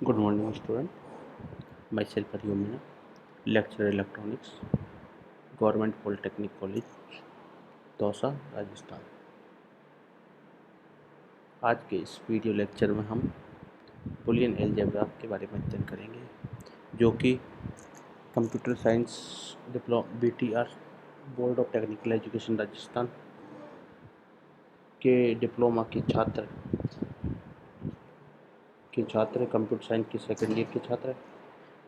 Good morning, student. Myself Aryumina, lecturer electronics, Government Polytechnic College, Dausa, Rajasthan. आज के इस video lecture में हम बुलियन अलजेब्रा के बारे में अध्ययन करेंगे, जो कि computer science BTR board of technical education Rajasthan के डिप्लोमा के छात्र कंप्यूटर साइंस के सेकेंड ईयर के छात्र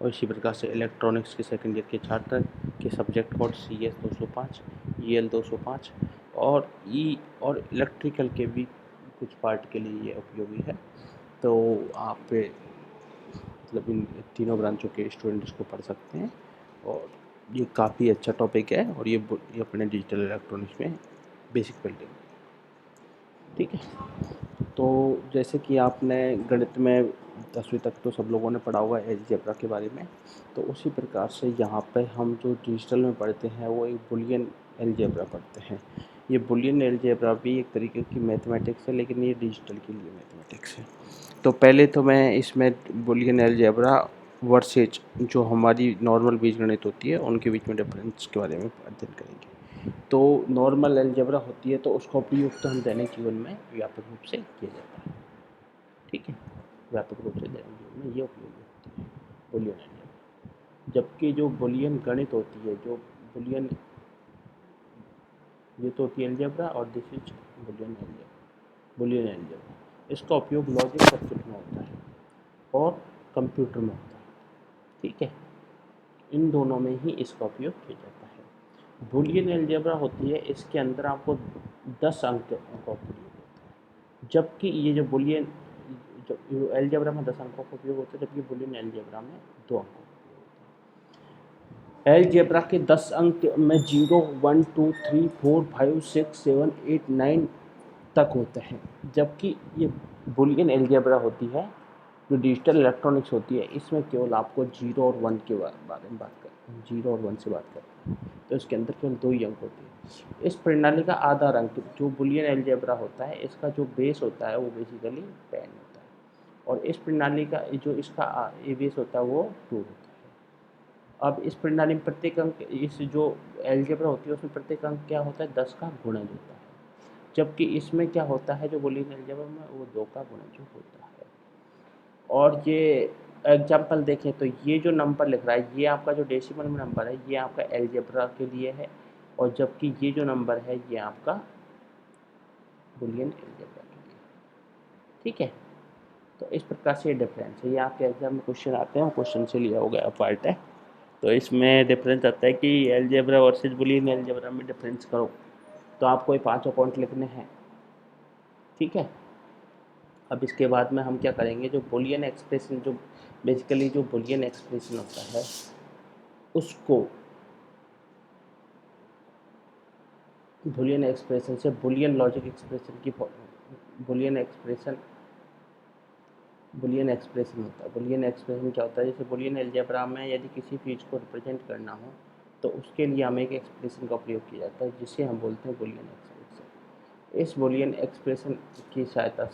और इसी प्रकार से इलेक्ट्रॉनिक्स के सेकेंड ईयर के छात्र के सब्जेक्ट कोड CS 205, EL 205 और और इलेक्ट्रिकल के भी कुछ पार्ट के लिए ये उपयोगी है। तो आप मतलब इन तीनों ब्रांचों के स्टूडेंट इसको पढ़ सकते हैं और ये काफ़ी अच्छा टॉपिक है और ये अपने डिजिटल इलेक्ट्रॉनिक्स में बेसिक बिल्डिंग, ठीक है। तो जैसे कि आपने गणित में 10वीं तक तो सब लोगों ने पढ़ा हुआ है अलजेब्रा के बारे में, तो उसी प्रकार से यहाँ पे हम जो डिजिटल में पढ़ते हैं वो एक बुलियन अलजेब्रा पढ़ते हैं। ये बुलियन अलजेब्रा भी एक तरीके की मैथमेटिक्स है, लेकिन ये डिजिटल के लिए मैथमेटिक्स है। तो पहले तो मैं इसमें बुलियन अलजेब्रा वर्सेज जो हमारी नॉर्मल बीजगणित होती है उनके बीच में डिफरेंस के बारे में अध्ययन करेंगे। तो नॉर्मल अलजेब्रा होती है तो उसका उपयोग तो हम दैनिक जीवन में व्यापक रूप से किया जाता है, ठीक है। व्यापक रूप से दैनिक जीवन में ये उपयोगी होती है बुलियन अलजेब्रा। जबकि जो बुलियन गणित होती है, जो बुलियन ये तो होती है अलजेब्रा और दिस इज बुलियन अलजेब्रा। इसका उपयोग लॉजिक सर्किट में होता है और कंप्यूटर में होता है, ठीक है। इन दोनों में ही इसका उपयोग किया जाता है। बुलियन अलजेब्रा होती है, इसके अंदर आपको 10 अंक का उपयोग होता है, जबकि ये जो बुलियन अलजेब्रा में 10 अंकों का उपयोग होता है, जबकि बुलियन अलजेब्रा में 2 अंकों का उपयोग होता है। अलजेब्रा के 10 अंक में 0, 1, 2, 3, 4, 5, 6, 7, 8, 9 तक होते हैं, जबकि ये बुलियन अलजेब्रा होती है जो डिजिटल इलेक्ट्रॉनिक्स होती है, इसमें केवल आपको 0 और 1 के बारे में बात करते हैं, 0 और 1 से बात करते हैं, तो इसके अंदर केवल 2 ही अंक होते हैं। इस प्रणाली का आधार अंक जो बुलियन अलजेब्रा होता है, इसका जो बेस होता है वो बेसिकली 10 होता है, और इस प्रणाली का जो इसका बेस होता है वो 2 होता है। अब इस प्रणाली में प्रत्येक अंक, इस जो अलजेब्रा होती है उसमें प्रत्येक अंक क्या होता है, 10 का गुणज होता है, जबकि इसमें क्या होता है जो बुलियन अलजेब्रा में वो 2 का गुणज होता है। और ये एग्जाम्पल देखें तो ये जो नंबर लिख रहा है ये आपका जो डेसिमल में नंबर है ये आपका अलजेब्रा के लिए है, और जबकि ये जो नंबर है ये आपका बुलियन अलजेब्रा के लिए, ठीक है। तो इस प्रकार से ये डिफरेंस है, ये आपके एग्जाम में क्वेश्चन आते हैं, क्वेश्चन से लिया हो गया पार्ट है। तो इसमें डिफरेंस आता है कि अलजेब्रा वर्सेज बुलियन अलजेब्रा में डिफरेंस करो, तो आपको ये 5 पॉइंट लिखने हैं, ठीक है। अब इसके बाद में हम क्या करेंगे, जो बुलियन एक्सप्रेशन, जो बेसिकली जो बुलियन एक्सप्रेशन होता है उसको बुलियन एक्सप्रेशन से बुलियन लॉजिक एक्सप्रेशन की बुलियन एक्सप्रेशन होता है। बुलियन एक्सप्रेशन क्या होता है, जैसे बुलियन अलजेब्रा में यदि किसी चीज़ को रिप्रेजेंट करना हो तो उसके लिए हमें एक एक्सप्रेशन का प्रयोग किया जाता है जिसे हम बोलते हैं बुलियन एक्सप्रेशन। इस बुलियन एक्सप्रेशन की सहायता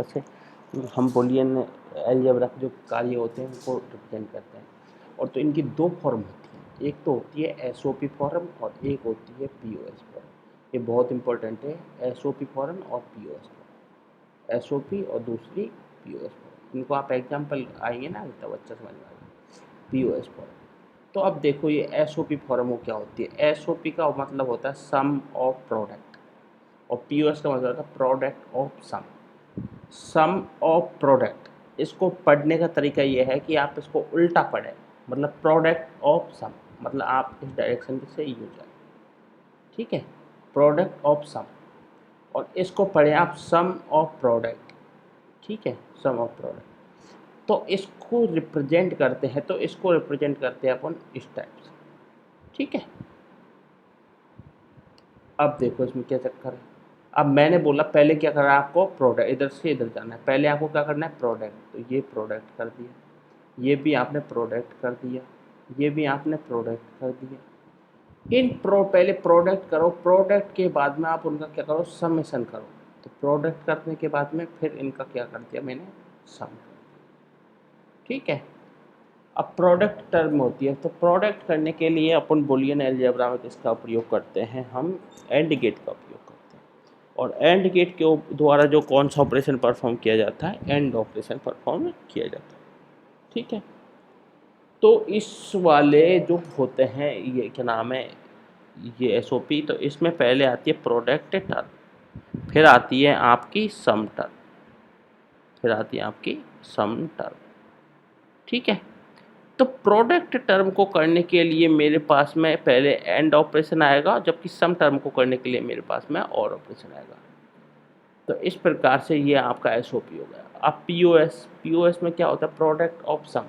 से हम बुलियन अलजेब्रा के जो कार्य होते हैं उनको रिप्रेजेंट करते हैं। और तो इनकी 2 फॉर्म होती हैं, एक तो होती है SOP फॉर्म और एक होती है POS फॉर्म। ये बहुत इंपॉर्टेंट है, SOP फॉर्म और POS फॉर्म, SOP और दूसरी POS फॉर्म। इनको आप एग्जाम्पल आएंगे ना तब अच्छा समझ में आएगा। POS फॉर्म, तो अब देखो ये SOP फॉर्म वो क्या होती है। SOP का मतलब होता है सम ऑफ प्रोडक्ट, और POS का मतलब होता है product of sum. Sum of product, इसको पढ़ने का तरीका ये है कि आप इसको उल्टा पढ़ें, मतलब प्रोडक्ट ऑफ सम, मतलब आप इस डायरेक्शन से यूज जाए, ठीक है। प्रोडक्ट ऑफ सम, और इसको पढ़ें आप सम ऑफ प्रोडक्ट, ठीक है, सम ऑफ प्रोडक्ट। तो इसको रिप्रेजेंट करते हैं, अपन इस टाइप से, ठीक है। अब देखो इसमें क्या चक्कर है। अब मैंने बोला पहले क्या करना है आपको, प्रोडक्ट, इधर से इधर जाना है, पहले आपको क्या करना है प्रोडक्ट, तो ये प्रोडक्ट कर दिया, ये भी आपने प्रोडक्ट कर दिया, ये भी आपने प्रोडक्ट कर दिया, पहले प्रोडक्ट करो, प्रोडक्ट के बाद में आप उनका क्या करो, समेशन करो। तो प्रोडक्ट करने के बाद में फिर इनका क्या कर दिया मैंने, सम कर दिया। ठीक है। अब प्रोडक्ट टर्म होती है, तो प्रोडक्ट करने के लिए अपन बुलियन अलजेब्रा में किसका प्रयोग करते हैं, हम एंड गेट का उपयोग करते हैं। और एंड गेट के द्वारा जो कौन सा ऑपरेशन परफॉर्म किया जाता है, एंड ऑपरेशन परफॉर्म किया जाता है। ठीक है। तो इस वाले जो होते हैं, ये क्या नाम है, ये एसओपी, तो इसमें पहले आती है प्रोडक्ट टर्म, फिर आती है आपकी सम टर्म, फिर आती है आपकी सम टर्म। ठीक है। तो प्रोडक्ट टर्म को करने के लिए मेरे पास में पहले एंड ऑपरेशन आएगा, जबकि सम टर्म को करने के लिए मेरे पास में और ऑपरेशन आएगा। तो इस प्रकार से ये आपका एसओपी हो गया। अब पीओएस, पीओएस में क्या होता है, product of sum,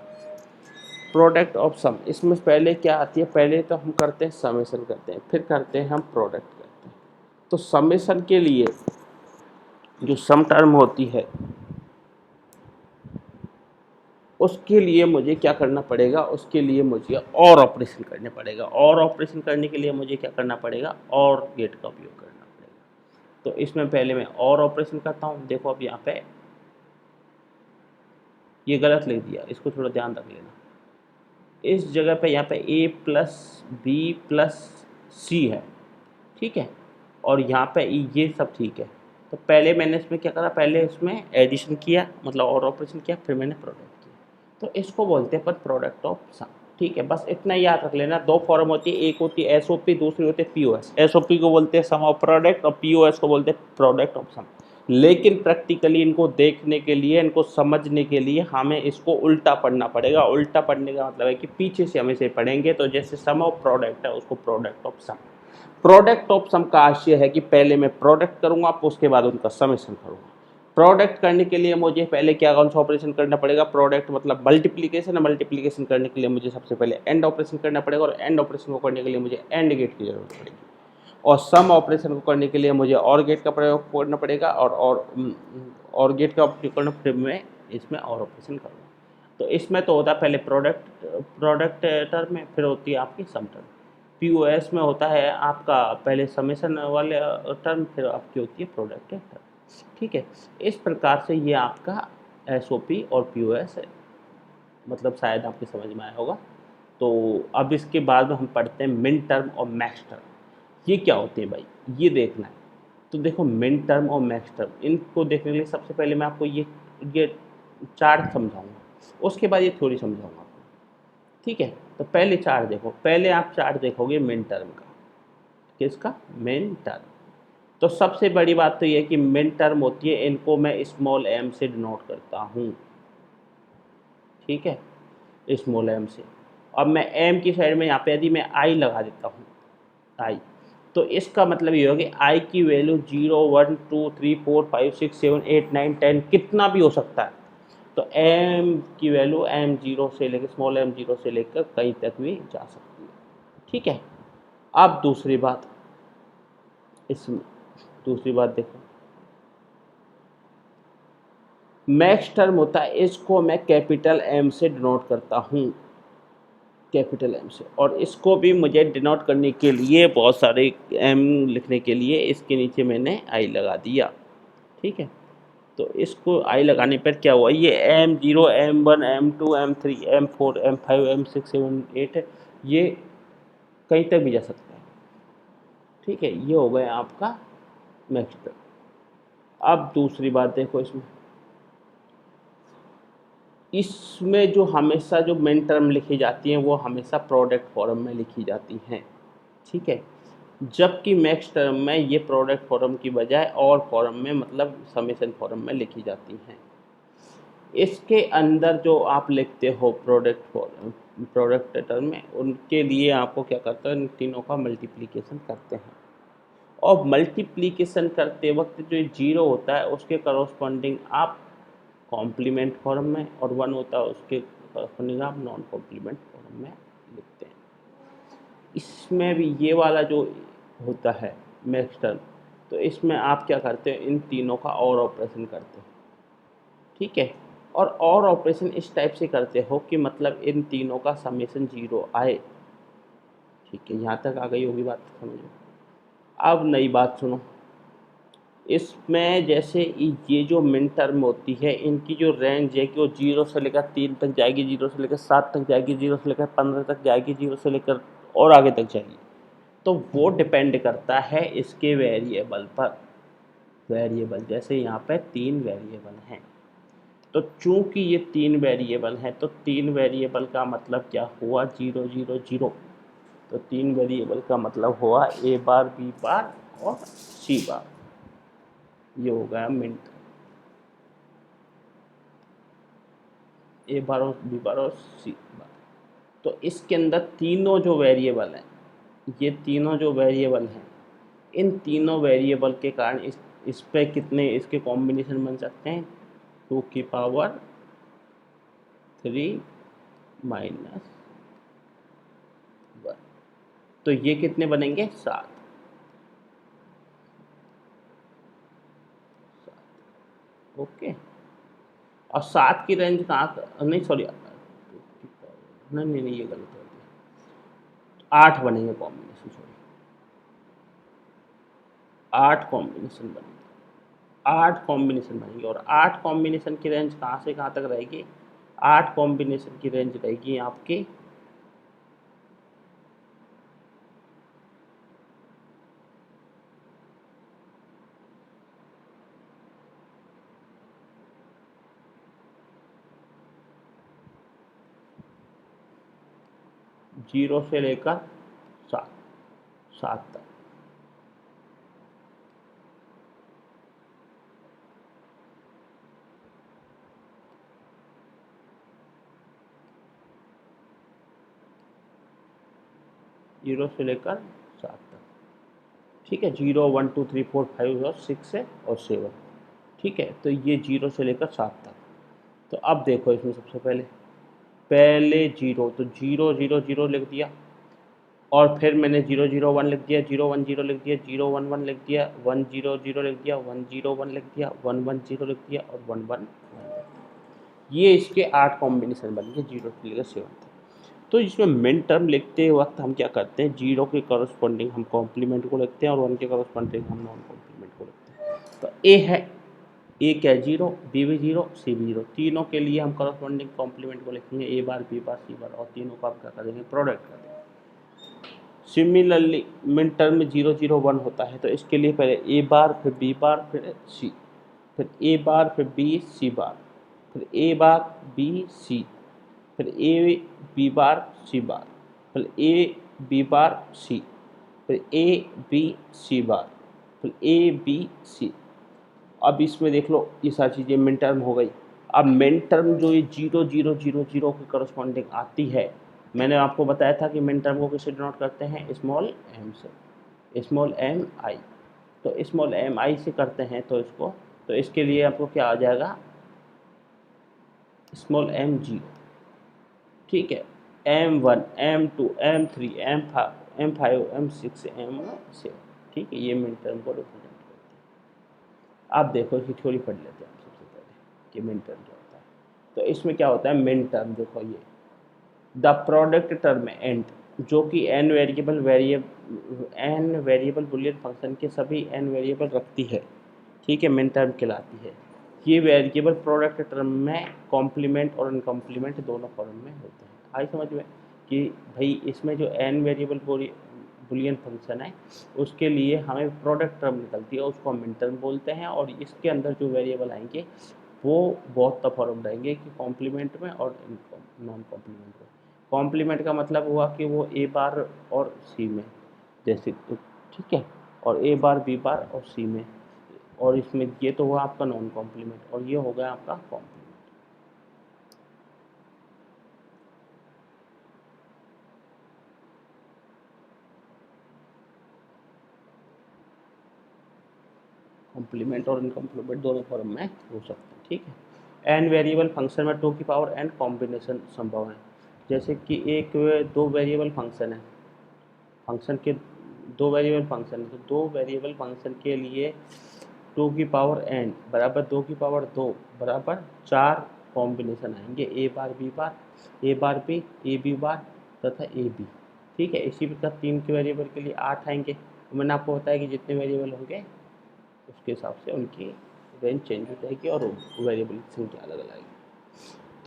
product of sum. इसमें पहले क्या आती है, पहले तो हम करते हैं समेशन करते हैं, फिर करते हैं हम प्रोडक्ट करते हैं। तो समेशन के लिए जो सम टर्म होती है, उसके लिए मुझे क्या करना पड़ेगा, उसके लिए मुझे और ऑपरेशन करने पड़ेगा, और ऑपरेशन करने के लिए मुझे क्या करना पड़ेगा, और गेट का उपयोग करना पड़ेगा। तो इसमें पहले मैं और ऑपरेशन करता हूँ। देखो अब यहाँ पे ये गलत लिख दिया, इसको थोड़ा ध्यान रख लेना। इस जगह पे यहाँ पे a प्लस बी प्लस सी है, ठीक है, और यहाँ पे ये सब ठीक है। तो पहले मैंने इसमें क्या करा, पहले इसमें एडिशन किया, मतलब और ऑपरेशन किया, फिर मैंने प्रोडक्ट किया। तो इसको बोलते हैं पर प्रोडक्ट ऑफ सम। ठीक है, बस इतना याद रख लेना। दो फॉर्म होती है, एक होती है एसओपी, दूसरी होती है पीओएस। एसओपी को बोलते हैं सम ऑफ प्रोडक्ट और पीओएस को बोलते हैं प्रोडक्ट ऑफ सम। लेकिन प्रैक्टिकली इनको देखने के लिए, इनको समझने के लिए हमें इसको उल्टा पढ़ना पड़ेगा। उल्टा पढ़ने का मतलब है कि पीछे से हम इसे पढ़ेंगे। तो जैसे सम ऑफ प्रोडक्ट है, उसको product of sum. Product of sum का आशय है कि पहले मैं प्रोडक्ट करूंगा, उसके बाद उनका समेशन करूंगा। प्रोडक्ट करने के लिए मुझे पहले क्या कौन सा ऑपरेशन करना पड़ेगा, प्रोडक्ट मतलब मल्टीप्लिकेशन है। मल्टीप्लिकेशन करने के लिए मुझे सबसे पहले एंड ऑपरेशन करना पड़ेगा, और एंड ऑपरेशन को करने के लिए मुझे एंड गेट की जरूरत पड़ेगी। और सम ऑपरेशन को करने के लिए मुझे और गेट का प्रयोग करना पड़ेगा, और गेट का उपयोग करना, फिर मैं इसमें और ऑपरेशन करूँगा। तो इसमें तो होता है पहले प्रोडक्ट टर्म में, फिर होती है आपकी सम टर्म। पीओएस में होता है आपका पहले समेशन वाले टर्म, फिर आपकी होती है प्रोडक्ट टर्म। ठीक है। इस प्रकार से ये आपका एसओपी और पीओएस है, मतलब शायद आपके समझ में आया होगा। तो अब इसके बाद में हम पढ़ते हैं मिन टर्म और मैक्स टर्म। ये क्या होते हैं भाई, ये देखना है। तो देखो मिन टर्म और मैक्स टर्म, इनको देखने के लिए सबसे पहले मैं आपको ये चार्ट समझाऊंगा, उसके बाद ये थ्योरी समझाऊंगा आपको। ठीक है। तो पहले चार्ट देखो, पहले आप चार्ट देखोगे मिन टर्म का। किसका, मिन टर्म। तो सबसे बड़ी बात तो ये है कि मिन टर्म होती है, इनको मैं स्मॉल एम से डिनोट करता हूँ। ठीक है, स्मॉल एम से। अब मैं एम की साइड में यहाँ पे यदि मैं आई लगा देता हूँ, आई, तो इसका मतलब ये होगा कि आई की वैल्यू 0 1 2 3 4 5 6 7 8 9 10 कितना भी हो सकता है। तो एम की वैल्यू एम जीरो से लेकर, स्मॉल एम जीरो से लेकर कहीं तक भी जा सकती है। ठीक है। अब दूसरी बात, इसमें दूसरी बात देखो, मैक्स टर्म होता है, इसको मैं कैपिटल एम से डिनोट करता हूँ, कैपिटल एम से। और इसको भी मुझे डिनोट करने के लिए बहुत सारे एम लिखने के लिए इसके नीचे मैंने आई लगा दिया। ठीक है। तो इसको आई लगाने पर क्या हुआ, ये M0 M1 M2 M3 M4 M5 M6 7 8 है, ये कहीं तक भी जा सकता है। ठीक है, ये हो गया आपका मैक्स टर्म। अब दूसरी बात देखो, इसमें जो हमेशा जो मेन टर्म लिखी जाती हैं वो हमेशा प्रोडक्ट फॉर्म में लिखी जाती हैं। ठीक है। जबकि मैक्स टर्म में ये प्रोडक्ट फॉर्म की बजाय और फॉर्म में, मतलब समेशन फॉर्म में लिखी जाती हैं। इसके अंदर जो आप लिखते हो प्रोडक्ट टर्म में, उनके लिए आपको क्या करते हो, इन तीनों का मल्टीप्लिकेशन करते हैं। और मल्टीप्लिकेशन करते वक्त जो जीरो होता है उसके करस्पॉन्डिंग आप कॉम्प्लीमेंट फॉर्म में, और 1 होता है उसके करस्पॉन्डिंग आप नॉन कॉम्प्लीमेंट फॉर्म में लिखते हैं। इसमें भी ये वाला जो होता है मैक्स टर्म, तो इसमें आप क्या करते हो, इन तीनों का और ऑपरेशन करते हो। ठीक है। और ऑपरेशन इस टाइप से करते हो कि मतलब इन तीनों का समेशन जीरो आए। ठीक है, यहाँ तक आ गई होगी बात, समझो। अब नई बात सुनो, इसमें जैसे ये जो मिन टर्म होती है, इनकी जो रेंज है कि वो 0 से लेकर 3 तक जाएगी, 0 से लेकर 7 तक जाएगी, 0 से लेकर 15 तक जाएगी, 0 से लेकर और आगे तक जाएगी, तो वो डिपेंड करता है इसके वेरिएबल पर। वेरिएबल जैसे यहाँ पे 3 वेरिएबल हैं, तो चूंकि ये 3 वेरिएबल हैं, तो 3 वेरिएबल का मतलब क्या हुआ, 0 0 0। तो 3 वेरिएबल का मतलब हुआ ए बार, बी बार और सी बार। ये हो गया मिनट, ए बार और बी बार और सी बार। तो इसके अंदर तीनों जो वेरिएबल हैं, ये तीनों जो वेरिएबल हैं, इन तीनों वेरिएबल के कारण इस पे कितने इसके कॉम्बिनेशन बन सकते हैं, 2 की पावर 3 माइनस 1। तो ये कितने बनेंगे, 7। ओके, और 7 की रेंज कहाँ, नहीं सॉरी, नहीं नहीं नहीं, ये गलत हो गया, 8 बनेंगे कॉम्बिनेशन, सॉरी 8 कॉम्बिनेशन बनेंगे, 8 कॉम्बिनेशन बनेंगे। और 8 कॉम्बिनेशन की रेंज कहाँ से कहाँ तक रहेगी, 8 कॉम्बिनेशन की रेंज रहेगी आपकी 0 से लेकर 7 तक। जीरो से लेकर 7 तक, ठीक है, 0 1 2 3 4 5 और 6 है और 7, ठीक है। तो ये 0 से लेकर 7 तक। तो अब देखो इसमें सबसे पहले पहले 0, तो 0 0 0 लिख दिया, और फिर मैंने 0 0 1 लिख दिया, 0 1 0 लिख दिया, 0 1 1 लिख दिया, 1 0 0 लिख दिया, 1 0 1 लिख दिया, 1 1 0 लिख दिया और 1 1 1। ये इसके 8 कॉम्बिनेशन बन गए 0 से लेकर 7 तक। तो इसमें मिन टर्म लिखते वक्त हम क्या करते हैं, 0 के करस्पॉन्डिंग हम कॉम्प्लीमेंट को लिखते हैं और 1 के करस्पॉन्डिंग हम नॉन कॉम्प्लीमेंट को लिखते हैं। तो ए है, ए क्या है 0, बी भी 0, सी भी 0, तीनों के लिए हम करस्पॉन्डिंग कॉम्प्लीमेंट को लिखेंगे ए बार, बी बार, सी बार, और तीनों का आप क्या करेंगे, प्रोडक्ट करेंगे। सिमिलरली मिन टर्म में 0 0 1 होता है, तो इसके लिए पहले ए बार, फिर बी बार, फिर सी, फिर ए बार, फिर बी, सी बार, फिर ए बार, बी, सी, फिर ए बी बार, सी बार, फिर ए बी बार, सी, फिर ए बी, सी बार, फिर ए बी, सी। अब इसमें देख लो ये सारी चीज़ें मिन टर्म हो गई। अब मिन टर्म जो ये 0 0 0 0 के करस्पॉन्डिंग आती है, मैंने आपको बताया था कि मिन टर्म को किससे डिनोट करते हैं, स्मॉल एम से, स्मॉल एम आई। तो स्मॉल एम आई से करते हैं, तो इसको, तो इसके लिए आपको क्या आ जाएगा, स्मॉल एम 0, ठीक है, M1 M2 M3 M5 M6 M7, ठीक है, ये मिन टर्म को रिप्रेजेंट करते हैं। आप देखो इसकी थ्योरी पढ़ लेते हैं सबसे पहले कि मिन टर्म क्या होता है। तो इसमें क्या होता है मिन टर्म, देखो ये द प्रोडक्ट टर्म एंड, जो कि n वेरिएबल बुलियन फंक्शन के सभी n वेरिएबल रखती है, ठीक है, मिन टर्म कहलाती है। ये वेरिएबल प्रोडक्ट टर्म में कॉम्प्लीमेंट और अनकॉम्प्लीमेंट दोनों फॉर्म में होते हैं। आई समझ में कि भाई इसमें जो n वेरिएबल बुलियन फंक्शन है, उसके लिए हमें प्रोडक्ट टर्म निकलती है, उसको हम मिन टर्म बोलते हैं, और इसके अंदर जो वेरिएबल आएंगे वो बहुत सा फॉर्म रहेंगे कि कॉम्प्लीमेंट में और नॉन कॉम्प्लीमेंट में। कॉम्प्लीमेंट का मतलब हुआ कि वो ए बार और सी में, जैसे तो ठीक है, और ए बार, बी बार और सी में, और इसमें ये तो हुआ आपका नॉन कॉम्प्लीमेंट, और ये हो गया आपका कॉम्प्लीमेंट। कॉम्प्लीमेंट और इनकॉम्प्लीमेंट दोनों फॉर्म में हो सकते हैं, ठीक है। एन वेरिएबल फंक्शन में 2 की पावर एन कॉम्बिनेशन संभव है। जैसे कि एक 2 वेरिएबल फंक्शन है, फंक्शन के 2 वेरिएबल फंक्शन है, तो 2 वेरिएबल फंक्शन के लिए 2 की पावर एन बराबर 2 की पावर 2 बराबर 4 कॉम्बिनेशन आएंगे, A bar, B bar, A bar B, A B bar तथा ए बी। ठीक है। इसी प्रकार 3 के वेरिएबल के लिए 8 आएंगे। तो मैंने आपको बताया कि जितने वेरिएबल होंगे उसके हिसाब से उनकी रेंज चेंज हो जाएगी और वेरिएबल की संख्या अलग अलग आएगी।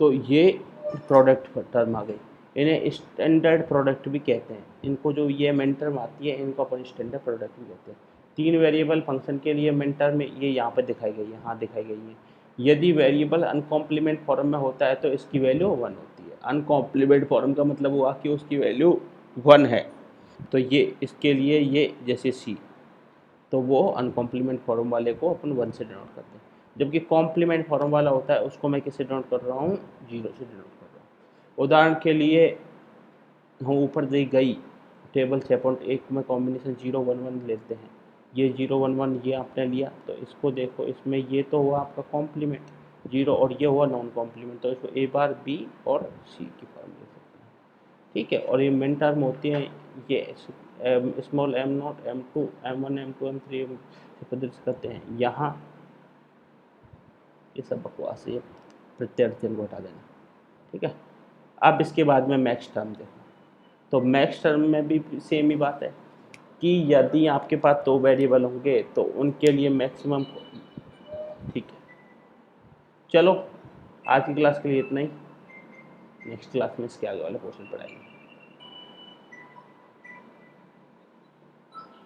तो ये प्रोडक्ट टर्म आ गई। इन्हें स्टैंडर्ड प्रोडक्ट भी कहते हैं। इनको जो ये मेन टर्म आती है इनको अपन स्टैंडर्ड प्रोडक्ट भी कहते हैं। 3 वेरिएबल फंक्शन के लिए मेन टर्म ये यहाँ पर दिखाई गई है, यहाँ दिखाई गई है। यदि वेरिएबल अनकॉम्प्लीमेंट फॉर्म में होता है तो इसकी वैल्यू 1 होती है। अनकॉम्प्लीमेंट फॉर्म का मतलब हुआ कि उसकी वैल्यू 1 है। तो ये इसके लिए ये जैसे सी, तो वो अनकॉम्प्लीमेंट फॉर्म वाले को अपन 1 से डिनोट करते हैं, जबकि कॉम्प्लीमेंट फॉर्म वाला होता है उसको मैं किससे डिनोट कर रहा हूँ, 0 से डिनोट कर रहा हूँ। उदाहरण के लिए हम ऊपर दी गई टेबल 6.1 में कॉम्बिनेशन 0 1 1 लेते हैं। ये 0 1 1 ये आपने लिया, तो इसको देखो, इसमें ये तो हुआ आपका कॉम्प्लीमेंट 0 और ये हुआ नॉन कॉम्प्लीमेंट, तो इसको ए बार बी और सी की फॉर्म ले सकते हैं। ठीक है। और ये मेन टर्म होती हैं ये small am not M2 M1 M2 M3 से प्रदर्शित करते हैं। यहाँ ये सब बकवास है, प्रत्यर्थ को हटा देना। ठीक है। अब इसके बाद में मैक्स टर्म देखो, तो मैक्स टर्म में भी सेम ही बात है कि यदि आपके पास 2 वेरिएबल होंगे तो उनके लिए मैक्सिमम। ठीक है, चलो आज की क्लास के लिए इतना ही। नेक्स्ट क्लास में इसके आगे वाले क्वेश्चन पढ़ाएंगे।